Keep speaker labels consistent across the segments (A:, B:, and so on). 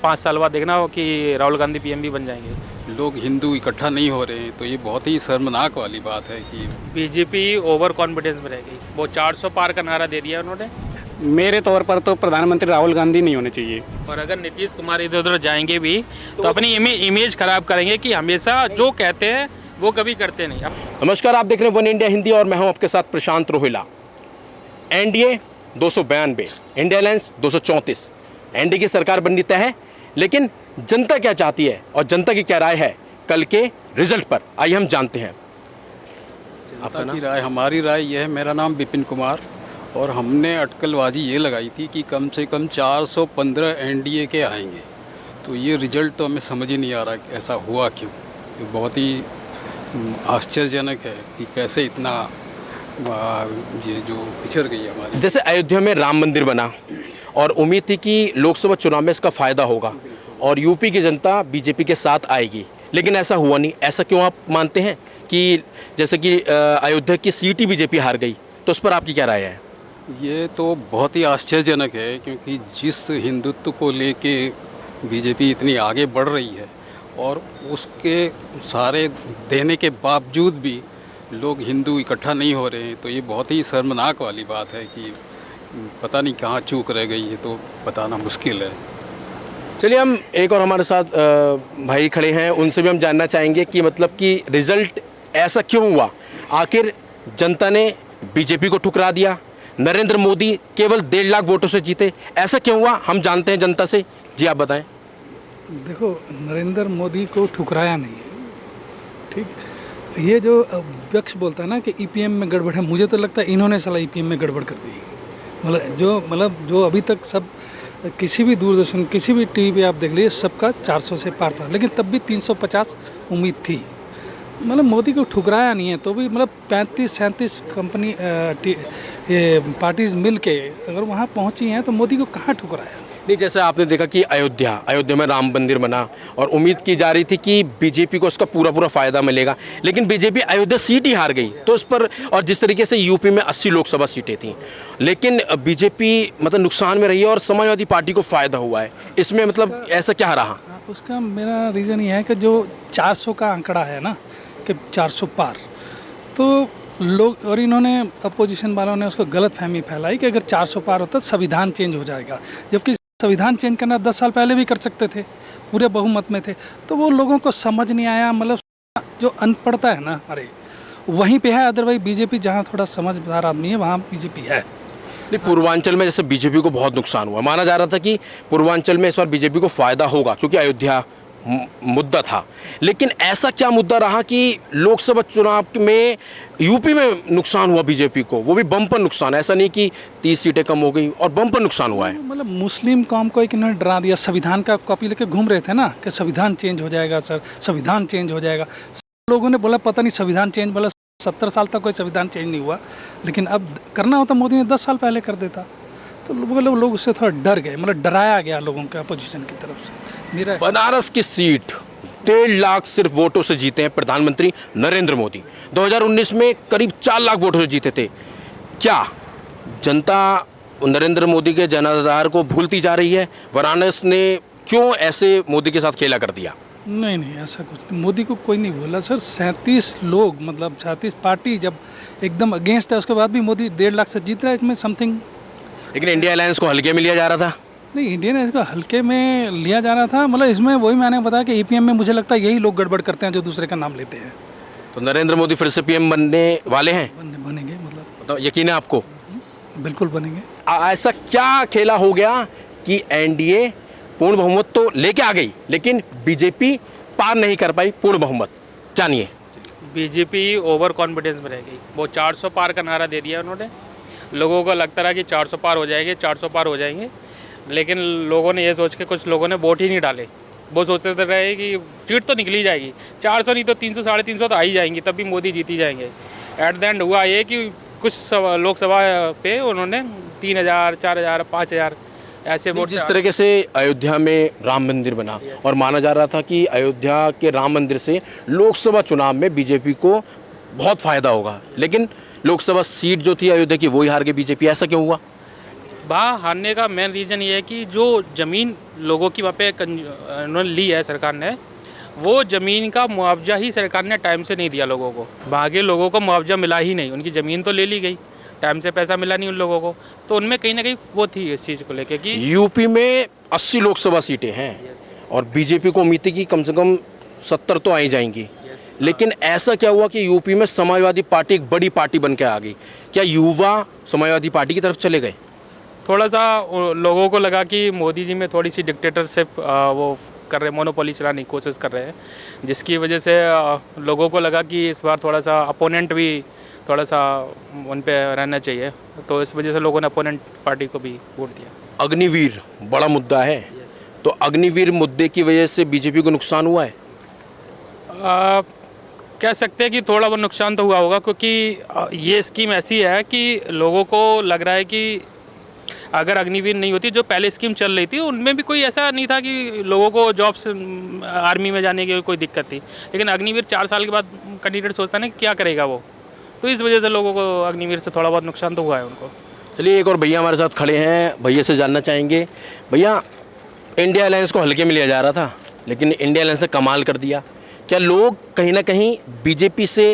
A: 5 साल बाद देखना हो कि राहुल गांधी पीएम भी बन जाएंगे।
B: लोग हिंदू इकट्ठा नहीं हो रहे हैं, तो ये बहुत ही शर्मनाक वाली बात है कि
A: बीजेपी ओवर कॉन्फिडेंस में रहेगी। वो 400 पार का नारा दे दिया उन्होंने।
C: मेरे तौर पर तो प्रधानमंत्री राहुल गांधी नहीं होने चाहिए।
A: और अगर नीतीश कुमार इधर उधर जाएंगे भी तो अपनी इमेज खराब करेंगे कि हमेशा जो कहते हैं वो कभी करते नहीं।
D: नमस्कार, आप देख रहे हैं वन इंडिया हिंदी और मैं हूं आपके साथ Prashant Rohila. NDA 292, India alliance 234। NDA की सरकार बननी तय है, लेकिन जनता क्या चाहती है और जनता की क्या राय है कल के रिजल्ट पर, आइए हम जानते हैं।
B: आपका की राय, हमारी राय यह है। मेरा नाम विपिन कुमार, और हमने अटकलबाजी ये लगाई थी कि कम से कम 415 एनडीए के आएंगे। तो ये रिजल्ट तो हमें समझ ही नहीं आ रहा कि ऐसा हुआ क्यों। ये बहुत ही आश्चर्यजनक है कि कैसे इतना ये जो पिछड़ गई है हमारी।
D: जैसे अयोध्या में राम मंदिर बना और उम्मीद थी कि लोकसभा चुनाव में इसका फ़ायदा होगा और यूपी की जनता बीजेपी के साथ आएगी, लेकिन ऐसा हुआ नहीं। ऐसा क्यों आप मानते हैं कि जैसे कि अयोध्या की सीट ही बीजेपी हार गई, तो उस पर आपकी क्या राय है?
B: ये तो बहुत ही आश्चर्यजनक है, क्योंकि जिस हिंदुत्व को लेके बीजेपी इतनी आगे बढ़ रही है और उसके सारे देने के बावजूद भी लोग हिंदू इकट्ठा नहीं हो रहे हैं, तो ये बहुत ही शर्मनाक वाली बात है कि पता नहीं कहाँ चूक रह गई है, तो बताना मुश्किल है।
D: चलिए, हम एक और हमारे साथ भाई खड़े हैं, उनसे भी हम जानना चाहेंगे कि मतलब कि रिजल्ट ऐसा क्यों हुआ। आखिर जनता ने बीजेपी को ठुकरा दिया, नरेंद्र मोदी केवल 1.5 लाख वोटों से जीते, ऐसा क्यों हुआ? हम जानते हैं जनता से। जी आप बताएं।
E: देखो, नरेंद्र मोदी को ठुकराया नहीं है, ठीक। ये जो विपक्ष बोलता है ना कि ईपीएम में गड़बड़ है, मुझे तो लगता है इन्होंने साला ईपीएम में गड़बड़ कर दी। मतलब जो अभी तक सब किसी भी दूरदर्शन किसी भी टीवी पे आप देख लीजिए, सबका 400 से पार था, लेकिन तब भी 350 उम्मीद थी। मतलब मोदी को ठुकराया नहीं है, तो भी मतलब 35-37 कंपनी ये पार्टीज़ मिल के अगर वहाँ पहुँची हैं तो मोदी को कहाँ ठुकराया।
D: नहीं, जैसे आपने देखा कि अयोध्या में राम मंदिर बना और उम्मीद की जा रही थी कि बीजेपी को उसका पूरा फ़ायदा मिलेगा, लेकिन बीजेपी अयोध्या सीट ही हार गई। तो उस पर, और जिस तरीके से यूपी में 80 लोकसभा सीटें थीं, लेकिन बीजेपी मतलब नुकसान में रही है और समाजवादी पार्टी को फ़ायदा हुआ है। इसमें मतलब ऐसा क्या रहा?
E: उसका मेरा रीज़न ये है कि जो 400 का आंकड़ा है ना, कि 400 पार, तो लोग और इन्होंने अपोजिशन वालों ने उसको गलत फहमी फैलाई कि अगर 400 पार होता तो संविधान चेंज हो जाएगा, जबकि संविधान चेंज करना 10 साल पहले भी कर सकते थे, पूरे बहुमत में थे। तो वो लोगों को समझ नहीं आया। मतलब जो अनपढ़ता है ना, अरे वहीं पे है। अदरवाइज बीजेपी जहाँ थोड़ा समझदार आदमी है वहाँ बीजेपी है।
D: नहीं, पूर्वांचल में जैसे बीजेपी को बहुत नुकसान हुआ, माना जा रहा था कि पूर्वांचल में इस बार बीजेपी को फ़ायदा होगा क्योंकि अयोध्या मुद्दा था, लेकिन ऐसा क्या मुद्दा रहा कि लोकसभा चुनाव में यूपी में नुकसान हुआ बीजेपी को, वो भी बम्पर नुकसान। ऐसा नहीं कि 30 सीटें कम हो गई, और बम्पर नुकसान हुआ है।
E: मतलब मुस्लिम कौम को एक इन्होंने डरा दिया। संविधान का कॉपी लेके घूम रहे थे ना कि संविधान चेंज हो जाएगा सर, संविधान चेंज हो जाएगा। लोगों ने बोला पता नहीं संविधान चेंज, बोला 70 साल तक कोई संविधान चेंज नहीं हुआ, लेकिन अब करना होता मोदी ने 10 साल पहले कर देता। तो लोग उससे थोड़ा डर गए, मतलब डराया गया लोगों के अपोजिशन की तरफ से।
D: बनारस की सीट 1.5 लाख सिर्फ वोटों से जीते हैं प्रधानमंत्री नरेंद्र मोदी। 2019 में करीब 4 लाख वोटों से जीते थे। क्या जनता नरेंद्र मोदी के जनाधार को भूलती जा रही है? वाराणसी ने क्यों ऐसे मोदी के साथ खेला कर दिया?
E: नहीं, ऐसा कुछ नहीं। मोदी को कोई नहीं बोला सर। 37 लोग, मतलब 37 पार्टी जब एकदम अगेंस्ट है, उसके बाद भी मोदी 1.5 लाख से जीत रहा है, इसमें समथिंग।
D: लेकिन इंडिया अलायंस को हल्के में लिया जा रहा था।
E: नहीं, इंडियन इसको हल्के में लिया जा रहा था। मतलब इसमें वही मैंने बताया कि ईपीएम में मुझे लगता है यही लोग गड़बड़ करते हैं जो दूसरे का नाम लेते हैं।
D: तो नरेंद्र मोदी फिर से पीएम बनने वाले हैं?
E: बनेंगे, मतलब
D: तो यकीन है आपको?
E: बिल्कुल बनेंगे।
D: ऐसा क्या खेला हो गया कि एनडीए पूर्ण बहुमत तो लेके आ गई, लेकिन बीजेपी पार नहीं कर पाई पूर्ण बहुमत? जानिए।
A: बीजेपी ओवर कॉन्फिडेंस में रह गई। वो 400 पार का नारा दे दिया उन्होंने। लोगों को लगता रहा कि 400 पार हो जाएंगे, 400 पार हो जाएंगे, लेकिन लोगों ने ये सोच के, कुछ लोगों ने वोट ही नहीं डाले। वो सोचते रहे कि सीट तो निकली जाएगी, 400 नहीं तो 300 350 तो आ ही जाएंगी, तब भी मोदी जीती जाएंगे। एट द एंड हुआ ये कि कुछ लोकसभा पे उन्होंने 3000, 4000, 5000 ऐसे वोट।
D: जिस तरीके से अयोध्या में राम मंदिर बना और माना जा रहा था कि अयोध्या के राम मंदिर से लोकसभा चुनाव में बीजेपी को बहुत फ़ायदा होगा, लेकिन लोकसभा सीट जो थी अयोध्या की वही हार गई बीजेपी। ऐसा क्यों हुआ?
A: वहाँ हारने का मेन रीज़न ये है कि जो ज़मीन लोगों की वहाँ पे उन्होंने ली है सरकार ने, वो ज़मीन का मुआवजा ही सरकार ने टाइम से नहीं दिया लोगों को। वहाँ के लोगों को मुआवजा मिला ही नहीं, उनकी ज़मीन तो ले ली गई, टाइम से पैसा मिला नहीं उन लोगों को। तो उनमें कहीं ना कहीं वो थी इस चीज़ को लेके कि
D: यूपी में 80 लोकसभा सीटें हैं और बीजेपी को उम्मीद थी कि कम से कम 70 तो आई जाएंगी, लेकिन ऐसा क्या हुआ कि यूपी में समाजवादी पार्टी एक बड़ी पार्टी बन के आ गई। क्या युवा समाजवादी पार्टी की तरफ चले गए?
A: थोड़ा सा लोगों को लगा कि मोदी जी में थोड़ी सी डिक्टेटरशिप वो कर रहे, मोनोपोली चलाने की कोशिश कर रहे हैं, जिसकी वजह से लोगों को लगा कि इस बार थोड़ा सा अपोनेंट भी थोड़ा सा उन पे रहना चाहिए, तो इस वजह से लोगों ने अपोनेंट पार्टी को भी वोट दिया।
D: अग्निवीर बड़ा मुद्दा है, तो अग्निवीर मुद्दे की वजह से बीजेपी को नुकसान हुआ है?
A: कह सकते हैं कि थोड़ा बहुत नुकसान तो हुआ होगा, क्योंकि ये स्कीम ऐसी है कि लोगों को लग रहा है कि अगर अग्निवीर नहीं होती, जो पहले स्कीम चल रही थी उनमें भी कोई ऐसा नहीं था कि लोगों को जॉब्स आर्मी में जाने की कोई दिक्कत थी, लेकिन अग्निवीर 4 साल के बाद कैंडिडेट सोचता है ना कि क्या करेगा वो, तो इस वजह से लोगों को अग्निवीर से थोड़ा बहुत नुकसान तो हुआ है उनको।
D: चलिए, एक और भैया हमारे साथ खड़े हैं, भैया से जानना चाहेंगे। भैया, इंडिया अलायंस को हल्के में लिया जा रहा था, लेकिन इंडिया अलायंस ने कमाल कर दिया। क्या लोग कहीं ना कहीं बीजेपी से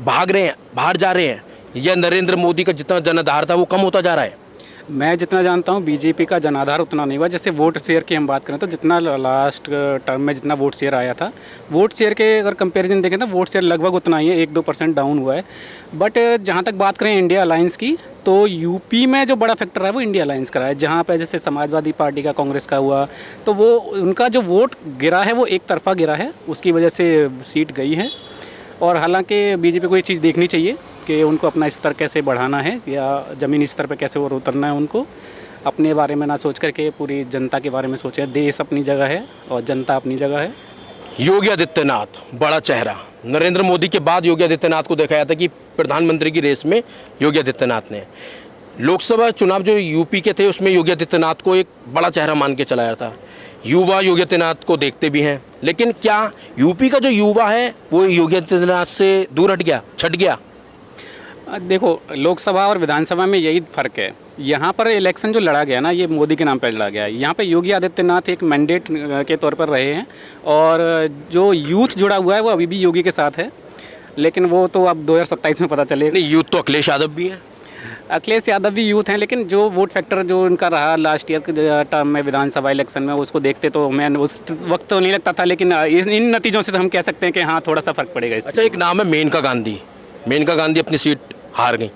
D: बाहर जा रहे हैं, या नरेंद्र मोदी का जितना जनाधार था वो कम होता जा रहा है?
C: मैं जितना जानता हूँ बीजेपी का जनाधार उतना नहीं हुआ। जैसे वोट शेयर की हम बात करें तो जितना लास्ट टर्म में जितना वोट शेयर आया था, वोट शेयर के अगर कंपैरिजन देखें तो वोट शेयर लगभग उतना ही है, 1-2% डाउन हुआ है। बट जहाँ तक बात करें इंडिया अलायंस की, तो यूपी में जो बड़ा फैक्टर है वो इंडिया अलायंस का है। जहाँ पे जैसे समाजवादी पार्टी का, कांग्रेस का हुआ, तो वो उनका जो वोट गिरा है वो एक तरफा गिरा है, उसकी वजह से सीट गई है। और हालांकि बीजेपी को ये चीज़ देखनी चाहिए कि उनको अपना स्तर कैसे बढ़ाना है, या ज़मीनी स्तर पे कैसे और उतरना है। उनको अपने बारे में ना सोच करके पूरी जनता के बारे में सोचें। देश अपनी जगह है और जनता अपनी जगह है।
D: योगी आदित्यनाथ बड़ा चेहरा, नरेंद्र मोदी के बाद योगी आदित्यनाथ को देखा जाता कि प्रधानमंत्री की रेस में योगी आदित्यनाथ ने, लोकसभा चुनाव जो यूपी के थे उसमें योगी आदित्यनाथ को एक बड़ा चेहरा मान के चलाया था। युवा योगी आदित्यनाथ को देखते भी हैं, लेकिन क्या यूपी का जो युवा है वो योगी आदित्यनाथ से दूर हट गया, छट गया?
C: देखो, लोकसभा और विधानसभा में यही फ़र्क है। यहाँ पर इलेक्शन जो लड़ा गया ना, ये मोदी के नाम पर लड़ा गया है। यहाँ पे योगी आदित्यनाथ एक मैंडेट के तौर पर रहे हैं, और जो यूथ जुड़ा हुआ है वो अभी भी योगी के साथ है, लेकिन वो तो अब 2027 में पता चलेगा।
D: नहीं, यूथ तो अखिलेश यादव भी है।
C: अखिलेश यादव भी यूथ हैं, लेकिन जो वोट फैक्टर जो उनका रहा लास्ट ईयर के टर्म में विधानसभा इलेक्शन में, उसको देखते तो मैं उस वक्त तो नहीं लगता था, लेकिन इन नतीजों से हम कह सकते हैं कि हाँ, थोड़ा सा फ़र्क पड़ेगा इससे।
D: अच्छा, एक नाम है मेनका गांधी। मेनका गांधी अपनी सीट हार गई,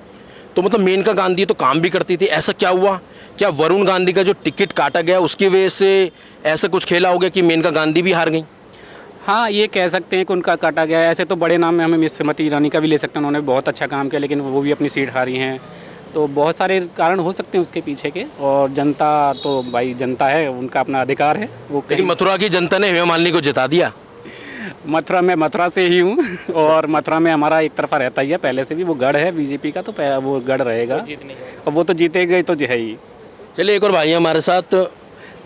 D: तो मतलब मेनका गांधी तो काम भी करती थी, ऐसा क्या हुआ? क्या वरुण गांधी का जो टिकट काटा गया उसकी वजह से ऐसा कुछ खेला हो गया कि मेनका गांधी भी हार गई?
C: हाँ, ये कह सकते हैं कि उनका काटा गया है। ऐसे तो बड़े नाम में हमें मिस स्मृति ईरानी का भी ले सकते हैं, उन्होंने बहुत अच्छा काम किया, लेकिन वो भी अपनी सीट हारी हैं। तो बहुत सारे कारण हो सकते हैं उसके पीछे के, और जनता तो भाई जनता है, उनका अपना अधिकार है वो।
D: लेकिन मथुरा की जनता ने हेमा मालिनी को जिता दिया।
C: मथुरा से ही हूँ, और मथुरा में हमारा एक तरफा रहता ही है पहले से भी। वो गढ़ है बीजेपी का, तो वो गढ़ रहेगा, और वो तो जीते गए तो है ही।
D: चलिए, एक और भाई हमारे साथ,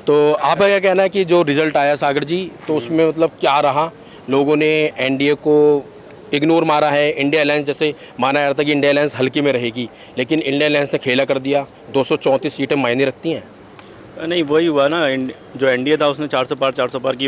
D: तो आपका क्या कहना है कि जो रिजल्ट आया सागर जी, तो उसमें मतलब क्या रहा? लोगों ने एनडीए को इग्नोर मारा है, इंडिया अलायंस जैसे माना जा रहा था कि इंडिया अलायंस हल्की में रहेगी, लेकिन इंडिया अलायंस ने खेला कर दिया। 234 सीटें मायने रखती हैं?
F: नहीं, वही हुआ ना, जो एनडीए था उसने 400 पार की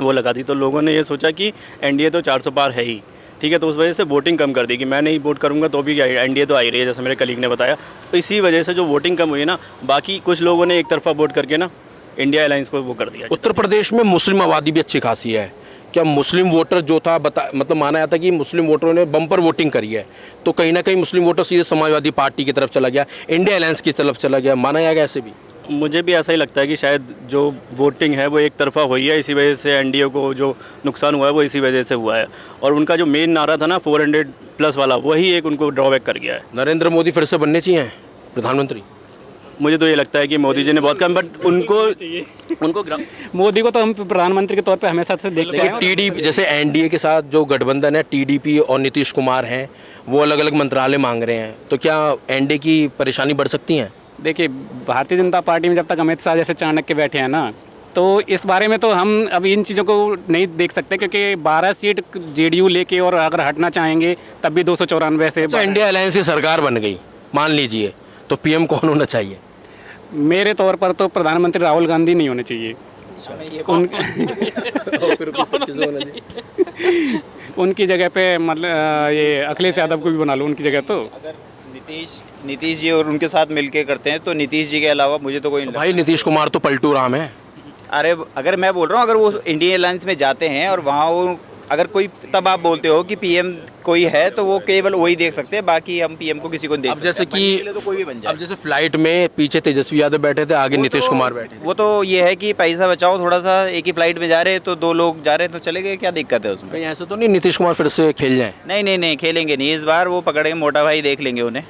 F: वो लगा दी, तो लोगों ने ये सोचा कि एनडीए तो 400 पार है ही, ठीक है, तो उस वजह से वोटिंग कम कर दी कि मैं नहीं वोट करूंगा तो भी एनडीए तो आ ही रही है, जैसे मेरे कलीग ने बताया। तो इसी वजह से जो वोटिंग कम हुई है ना, बाकी कुछ लोगों ने एक तरफा वोट करके ना इंडिया अलायंस को वो कर दिया।
D: उत्तर प्रदेश में मुस्लिम आबादी भी अच्छी खासी है। क्या मुस्लिम वोटर जो था मतलब माना जाता कि मुस्लिम वोटरों ने बम्पर वोटिंग करी है, तो कहीं ना कहीं मुस्लिम वोटर सीधे समाजवादी पार्टी की तरफ चला गया, इंडिया अलायंस की तरफ चला गया, माना जाएगा ऐसे भी?
F: मुझे भी ऐसा ही लगता है कि शायद जो वोटिंग है वो एक तरफा हुई है, इसी वजह से एनडीए को जो नुकसान हुआ है वो इसी वजह से हुआ है। और उनका जो मेन नारा था ना 400+ वाला, वही एक उनको ड्रॉबैक कर गया है।
D: नरेंद्र मोदी फिर से बनने चाहिए प्रधानमंत्री?
F: मुझे तो ये लगता है कि मोदी जी ने बहुत कम, बट उनको
C: मोदी को तो हम प्रधानमंत्री के तौर पे हमेशा से देखते हैं।
D: लेकिन टीडीपी जैसे एनडीए के साथ जो गठबंधन है, टीडीपी और नीतीश कुमार हैं, वो अलग अलग मंत्रालय मांग रहे हैं, तो क्या एनडीए की परेशानी बढ़ सकती है?
C: देखिए, भारतीय जनता पार्टी में जब तक अमित शाह जैसे चाणक्य बैठे हैं ना, तो इस बारे में तो हम अभी इन चीज़ों को नहीं देख सकते, क्योंकि 12 सीट जेडीयू लेके और अगर हटना चाहेंगे तब भी 294 से।
D: तो इंडिया अलायंस की सरकार बन गई मान लीजिए, तो पीएम कौन होना चाहिए?
C: मेरे तौर पर तो प्रधानमंत्री राहुल गांधी नहीं होने चाहिए। उनकी जगह पे मतलब ये अखिलेश यादव को भी बना लो उनकी जगह तो।
G: अगर नीतीश जी और उनके साथ मिलके करते हैं तो नीतीश जी के अलावा मुझे तो कोई नहीं
D: भाई नीतीश कुमार तो पलटू राम है।
G: लगता। अरे अगर मैं बोल रहा हूँ, अगर वो इंडियन अलायंस में जाते हैं और वहाँ वो अगर कोई, तब आप बोलते हो कि पीएम कोई है तो वो केवल वही देख सकते हैं, बाकी हम पीएम को किसी को नहीं देख
D: अब
G: सकते।
D: जैसे
G: बनने के
D: कि
G: लिए तो कोई भी बन जाए।
D: अब जैसे फ्लाइट में पीछे तेजस्वी यादव बैठे थे, आगे नीतीश कुमार बैठे थे।
G: वो तो ये है कि पैसा बचाओ थोड़ा सा, एक ही फ्लाइट में जा रहे हैं तो 2 लोग जा रहे हैं तो चले गए, क्या दिक्कत है उसमें?
D: कहीं ऐसा तो नहीं नीतीश कुमार फिर से खेल जाए?
G: नहीं नहीं नहीं, खेलेंगे नहीं इस बार। वो पकड़ के मोटा भाई देख लेंगे, उन्हें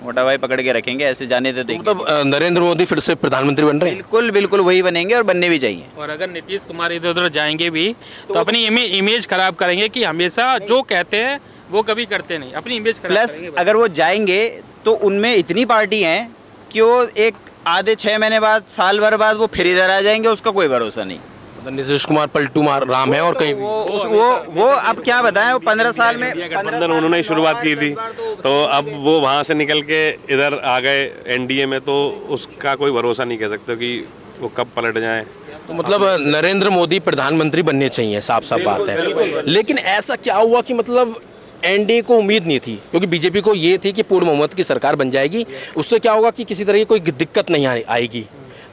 G: मोटा भाई पकड़ के रखेंगे, ऐसे जाने तो देंगे।
D: मतलब नरेंद्र मोदी फिर से प्रधानमंत्री बन रहे हैं?
G: बिल्कुल बिल्कुल वही बनेंगे और बनने भी चाहिए।
A: और अगर नीतीश कुमार इधर उधर जाएंगे भी तो अपनी इमेज खराब करेंगे कि हमेशा जो कहते हैं वो कभी करते नहीं, अपनी इमेज खराब
G: प्लस
A: करेंगे बस।
G: अगर वो जाएंगे तो उनमें इतनी पार्टी हैं कि वो एक आधे 6 महीने बाद, साल भर बाद वो फिर इधर आ जाएंगे, उसका कोई भरोसा नहीं।
D: मतलब नीतीश कुमार पलटू राम है और कहीं भी।
G: वो अब क्या बताएं, वो 15 साल में
H: गठबंधन उन्होंने ही शुरुआत की थी, तो अब वो वहाँ से निकल के इधर आ गए एनडीए में, तो उसका कोई भरोसा नहीं कह सकते कि वो कब पलट जाए।
D: तो मतलब नरेंद्र मोदी प्रधानमंत्री बनने चाहिए, साफ साफ बात है। लेकिन ऐसा क्या हुआ कि मतलब एनडीए को उम्मीद नहीं थी, क्योंकि बीजेपी को ये थी कि पूर्ण बहुमत की सरकार बन जाएगी, उससे क्या होगा कि किसी तरह की कोई दिक्कत नहीं आएगी।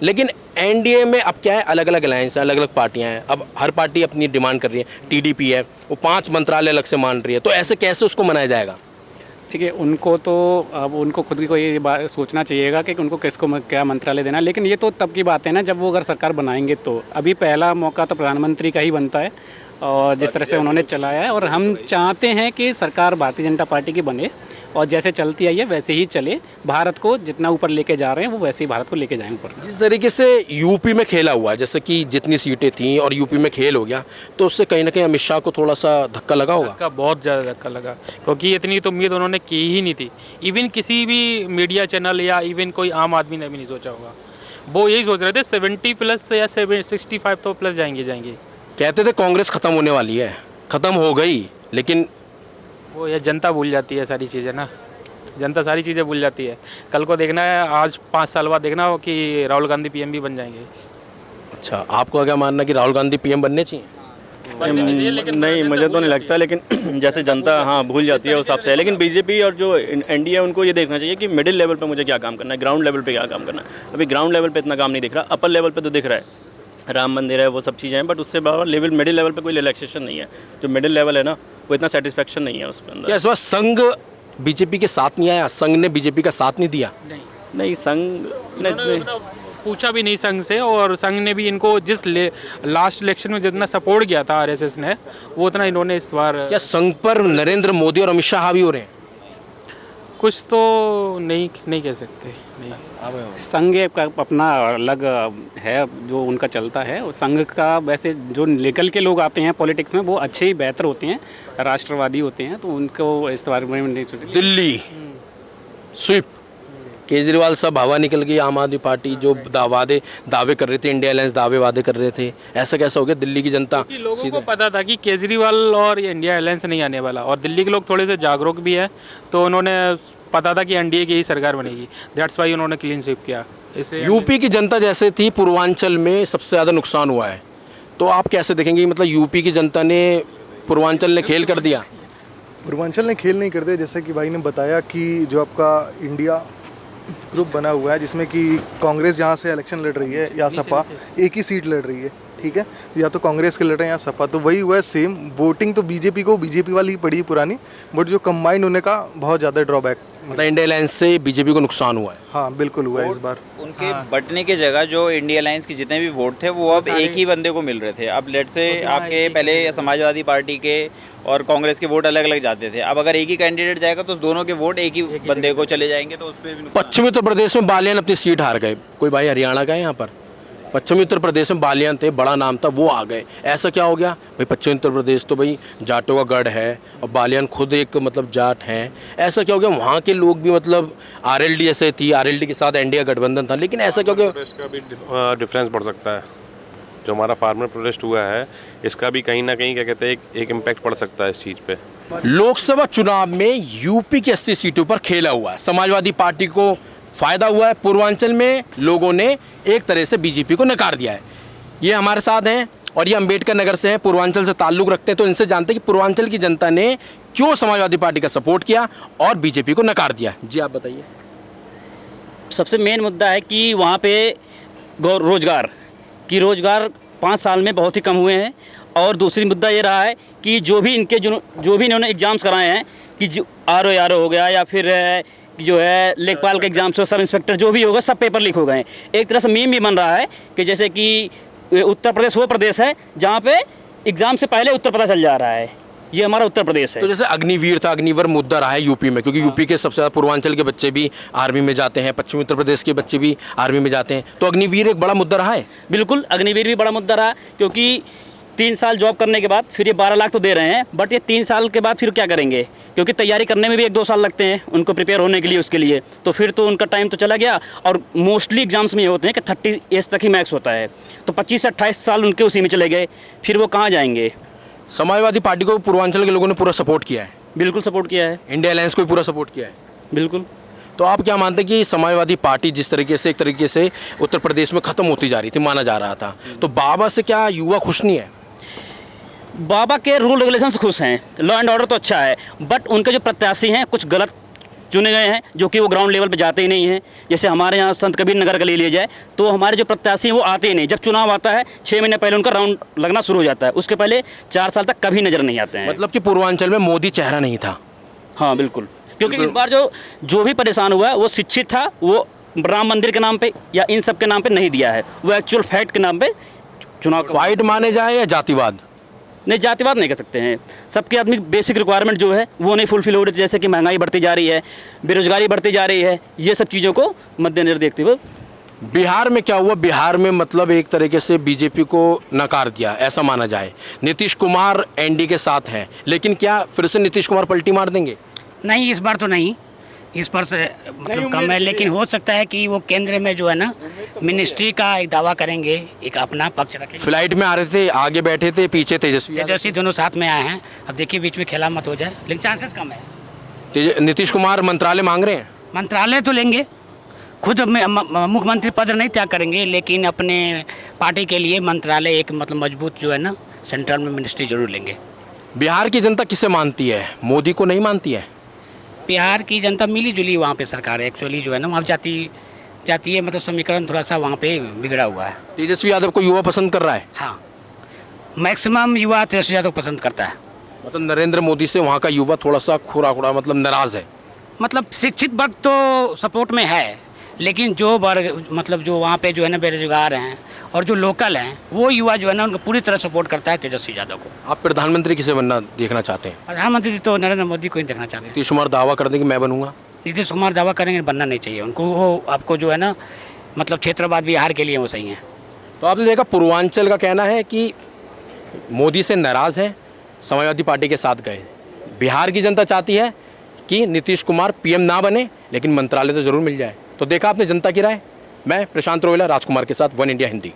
D: लेकिन एनडीए में अब क्या है, अलग अलग अलायंस है, अलग अलग पार्टियां हैं, अब हर पार्टी अपनी डिमांड कर रही है। टीडीपी है, वो 5 मंत्रालय अलग से मान रही है, तो ऐसे कैसे उसको मनाया जाएगा?
C: ठीक है, उनको तो अब उनको खुद की कोई बात सोचना चाहिएगा कि उनको किसको क्या मंत्रालय देना है। लेकिन ये तो तब की बात है ना जब वो अगर सरकार बनाएंगे तो। अभी पहला मौका तो प्रधानमंत्री का ही बनता है, और जिस तरह से उन्होंने चलाया है, और हम चाहते हैं कि सरकार भारतीय जनता पार्टी की बने और जैसे चलती आई है वैसे ही चले। भारत को जितना ऊपर लेके जा रहे हैं वो वैसे ही भारत को लेके जाएं ऊपर।
D: जिस तरीके से यूपी में खेला हुआ है, जैसे कि जितनी सीटें थीं और यूपी में खेल हो गया, तो उससे कहीं ना कहीं अमित शाह को थोड़ा सा धक्का लगा होगा।
A: धक्का, बहुत ज़्यादा धक्का लगा, क्योंकि इतनी तो उम्मीद उन्होंने की ही नहीं थी। इवन किसी भी मीडिया चैनल या इवन कोई आम आदमी ने भी नहीं सोचा होगा। वो यही सोच रहे थे 70+ या 65 तो प्लस जाएंगे।
D: कहते थे कांग्रेस खत्म होने वाली है, खत्म हो गई, लेकिन
A: वो ये जनता भूल जाती है सारी चीज़ें ना, जनता सारी चीज़ें भूल जाती है। कल को देखना है, आज 5 साल बाद देखना हो कि राहुल गांधी पीएम भी बन जाएंगे।
D: अच्छा, आपको क्या मानना कि राहुल गांधी पीएम बनने चाहिए?
F: नहीं, मुझे तो नहीं लगता, लेकिन जैसे जनता हाँ भूल जाती है उस हिसाब से। लेकिन बीजेपी और जो एनडीए उनको ये देखना चाहिए कि मिडिल लेवल पे मुझे क्या काम करना है, ग्राउंड लेवल पे क्या काम करना है। अभी ग्राउंड लेवल पे इतना काम नहीं दिख रहा, अपर लेवल पे तो दिख रहा है, राम मंदिर है, वो सब चीज़ें हैं, बट उससे बाहर लेवल मिडिल लेवल पे कोई रिलैक्सेशन नहीं है। जो मिडिल लेवल है ना, वो इतना सेटिस्फेक्शन नहीं है उसके अंदर।
D: क्या इस बार संघ बीजेपी के साथ नहीं आया? संघ ने बीजेपी का साथ नहीं दिया?
F: नहीं, संघ ने
A: पूछा भी नहीं संघ से, और संघ ने भी इनको जिस लास्ट इलेक्शन में जितना सपोर्ट किया था आरएसएस ने, वो उतना इन्होंने इस बार।
D: क्या संघ पर नरेंद्र मोदी और अमित शाह हावी हो रहे हैं?
A: कुछ तो नहीं कह सकते।
C: संघ का अपना अलग है जो उनका चलता है। और संघ का वैसे जो निकल के लोग आते हैं पॉलिटिक्स में वो अच्छे ही बेहतर होते हैं, राष्ट्रवादी होते हैं, तो उनको इस बारे में नहीं सोचते।
D: दिल्ली स्वीप, केजरीवाल सब हवा निकल गई। आम आदमी पार्टी जो दावे कर रहे थे, इंडिया अलायंस वादे कर रहे थे, ऐसा कैसा हो गया? दिल्ली की जनता
A: क्योंकि लोगों को पता था कि केजरीवाल और ये इंडिया अलायंस नहीं आने वाला, और दिल्ली के लोग थोड़े से जागरूक भी है, तो उन्होंने पता था कि एनडीए की ही सरकार बनेगी, दैट्स वाई उन्होंने क्लीन स्वीप किया। इसलिए
D: यूपी की जनता जैसे थी, पूर्वांचल में सबसे ज़्यादा नुकसान हुआ है, तो आप कैसे देखेंगे? मतलब यूपी की जनता ने, पूर्वांचल ने खेल कर दिया?
I: पूर्वांचल ने खेल नहीं कर दिया। जैसे कि भाई ने बताया कि जो आपका इंडिया ग्रुप बना हुआ है, जिसमें कि कांग्रेस जहाँ से इलेक्शन लड़ रही है या सपा, एक ही सीट लड़ रही है, ठीक है, या तो कांग्रेस के लड़ रहे हैं या सपा, तो वही हुआ है सेम। वोटिंग तो बीजेपी वाली ही पड़ी है पुरानी, बट जो कंबाइंड होने का बहुत ज़्यादा ड्रॉबैक,
D: मतलब इंडिया अलायंस से बीजेपी को नुकसान हुआ है।
I: हाँ बिल्कुल हुआ है इस बार।
G: उनके बटने की जगह जो इंडिया अलायंस के जितने भी वोट थे वो अब एक ही बंदे को मिल रहे थे। अब लेट से आपके पहले समाजवादी पार्टी के और कांग्रेस के वोट अलग अलग जाते थे, अब अगर एक ही कैंडिडेट जाएगा तो दोनों के वोट एक ही बंदे को चले जाएंगे, तो उस पर भी।
D: पश्चिमी उत्तर प्रदेश में बालियान अपनी सीट हार गए। कोई भाई हरियाणा का है यहाँ पर? पश्चिमी उत्तर प्रदेश में बालियान थे, बड़ा नाम था, वो आ गए। ऐसा क्या हो गया भाई? पश्चिमी उत्तर प्रदेश तो भाई जाटों का गढ़ है, और बालियान खुद एक मतलब जाट हैं। ऐसा क्या हो गया? वहाँ के लोग भी मतलब आरएलडी ऐसे थी, आरएलडी के साथ एनडीए गठबंधन था, लेकिन ऐसा क्या हो गया?
H: प्रोटेस्ट का भी डिफरेंस पड़ सकता है। जो हमारा फार्मर प्रोटेस्ट हुआ है, इसका भी कहीं ना कहीं क्या कहते हैं एक इम्पैक्ट पड़ सकता है इस चीज़ पे।
D: लोकसभा चुनाव में यूपी की 80 सीटों पर खेला हुआ है। समाजवादी पार्टी को फ़ायदा हुआ है, पूर्वांचल में लोगों ने एक तरह से बीजेपी को नकार दिया है। ये हमारे साथ हैं और ये अंबेडकर नगर से हैं, पूर्वांचल से ताल्लुक़ रखते हैं, तो इनसे जानते हैं कि पूर्वांचल की जनता ने क्यों समाजवादी पार्टी का सपोर्ट किया और बीजेपी को नकार दिया। जी आप बताइए।
J: सबसे मेन मुद्दा है कि वहाँ पे रोज़गार 5 साल में बहुत ही कम हुए हैं। और दूसरी मुद्दा ये रहा है कि जो भी इन्होंने एग्ज़ाम्स कराए हैं कि जो RO हो गया या फिर जो है लेखपाल के एग्ज़ाम्स हो, सब इंस्पेक्टर जो भी होगा, सब पेपर लीक हो गए हैं। एक तरह से मीम भी बन रहा है कि जैसे कि उत्तर प्रदेश वो प्रदेश है जहाँ पे एग्ज़ाम से पहले उत्तर पता चल जा रहा है। ये हमारा उत्तर प्रदेश है।
D: तो जैसे अग्निवीर था, अग्निवीर मुद्दा रहा है यूपी में, क्योंकि यूपी के सबसे ज़्यादा पूर्वांचल के बच्चे भी आर्मी में जाते हैं, पश्चिमी उत्तर प्रदेश के बच्चे भी आर्मी में जाते हैं, तो अग्निवीर एक बड़ा मुद्दा रहा है।
J: बिल्कुल, अग्निवीर भी बड़ा मुद्दा रहा, क्योंकि 3 साल जॉब करने के बाद फिर ये 12 लाख तो दे रहे हैं, बट ये 3 साल के बाद फिर क्या करेंगे, क्योंकि तैयारी करने में भी 1-2 साल लगते हैं उनको प्रिपेयर होने के लिए, उसके लिए तो फिर तो उनका टाइम तो चला गया। और मोस्टली एग्जाम्स में ये होते हैं कि 30 एज तक ही मैक्स होता है, तो 25 से 28 साल उनके उसी में चले गए, फिर वो कहाँ जाएंगे।
D: समाजवादी पार्टी को पूर्वांचल के लोगों ने पूरा सपोर्ट किया है।
J: बिल्कुल सपोर्ट किया है।
D: इंडिया अलायंस को भी पूरा सपोर्ट किया है।
J: बिल्कुल।
D: तो आप क्या मानते हैं कि समाजवादी पार्टी जिस तरीके से एक तरीके से उत्तर प्रदेश में ख़त्म होती जा रही थी, माना जा रहा था, तो बाबा से क्या युवा खुश नहीं है?
J: बाबा के रूल रेगुलेशन से खुश हैं, लॉ एंड ऑर्डर तो अच्छा है, बट उनके जो प्रत्याशी हैं कुछ गलत चुने गए हैं, जो कि वो ग्राउंड लेवल पे जाते ही नहीं हैं। जैसे हमारे यहाँ संत कबीर नगर का ले लिया जाए, तो हमारे जो प्रत्याशी हैं वो आते ही नहीं। जब चुनाव आता है 6 महीने पहले उनका राउंड लगना शुरू हो जाता है, उसके पहले 4 साल तक कभी नज़र नहीं आते हैं।
D: मतलब कि पूर्वांचल में मोदी चेहरा नहीं था।
J: हाँ बिल्कुल, क्योंकि इस बार जो भी परेशान हुआ है वो शिक्षित था, वो राम मंदिर के नाम पर या इन सब के नाम पर नहीं दिया है, वो एक्चुअल फैक्ट के नाम पर चुनाव।
D: फाइट माने जाए या जातिवाद?
J: नहीं, जातिवाद नहीं कर सकते हैं। सबके आदमी बेसिक रिक्वायरमेंट जो है वो नहीं फुलफिल हो रही, जैसे कि महंगाई बढ़ती जा रही है, बेरोजगारी बढ़ती जा रही है, ये सब चीज़ों को मद्देनजर देखते हुए।
D: बिहार में क्या हुआ? बिहार में मतलब एक तरीके से बीजेपी को नकार दिया, ऐसा माना जाए। नीतीश कुमार एनडीए के साथ हैं, लेकिन क्या फिर से नीतीश कुमार पलटी मार देंगे?
K: नहीं, इस बार तो नहीं, इस पर से मतलब कम है, लेकिन हो सकता है कि वो केंद्र में जो है ना मिनिस्ट्री का एक दावा करेंगे, एक अपना पक्ष रखेंगे।
D: फ्लाइट में आ रहे थे, आगे बैठे थे, पीछे तेजस्वी
K: दोनों साथ में आए हैं। अब देखिए बीच में खेला मत हो जाए, लेकिन चांसेस कम है।
D: नीतीश कुमार मंत्रालय मांग रहे हैं।
K: मंत्रालय तो लेंगे, खुद मुख्यमंत्री पद नहीं त्याग करेंगे, लेकिन अपने पार्टी के लिए मंत्रालय एक मतलब मजबूत जो है ना सेंट्रल में मिनिस्ट्री जरूर लेंगे।
D: बिहार की जनता किसे मानती है? मोदी को नहीं मानती है।
K: बिहार की जनता मिली जुली वहाँ पे सरकार है, एक्चुअली जो है ना वहाँ जातीय मतलब समीकरण थोड़ा सा वहाँ पे बिगड़ा हुआ है।
D: तेजस्वी यादव को युवा पसंद कर रहा है।
K: हाँ, मैक्सिमम युवा तेजस्वी यादव पसंद करता है।
D: मतलब नरेंद्र मोदी से वहाँ का युवा थोड़ा सा खुरा मतलब नाराज़ है।
K: मतलब शिक्षित वर्ग तो सपोर्ट में है, लेकिन जो वर्ग मतलब जो वहाँ पे जो है ना बेरोजगार हैं और जो लोकल हैं, वो युवा जो है ना उनको पूरी तरह सपोर्ट करता है तेजस्वी यादव को।
D: आप प्रधानमंत्री किसे बनना देखना चाहते हैं?
K: प्रधानमंत्री तो नरेंद्र मोदी को ही देखना चाहते हैं।
D: नीतीश कुमार दावा कर दें कि मैं बनूंगा?
K: नीतीश कुमार दावा करेंगे, बनना नहीं चाहिए उनको। वो आपको जो है ना मतलब क्षेत्रवाद बिहार के लिए वो सही है।
D: तो आपने देखा पूर्वांचल का कहना है कि मोदी से नाराज़ है, समाजवादी पार्टी के साथ गए। बिहार की जनता चाहती है कि नीतीश कुमार पीएम ना बने, लेकिन मंत्रालय तो ज़रूर मिल जाए। तो देखा आपने जनता की राय। मैं प्रशांत रोहिला, राजकुमार के साथ, वन इंडिया हिंदी।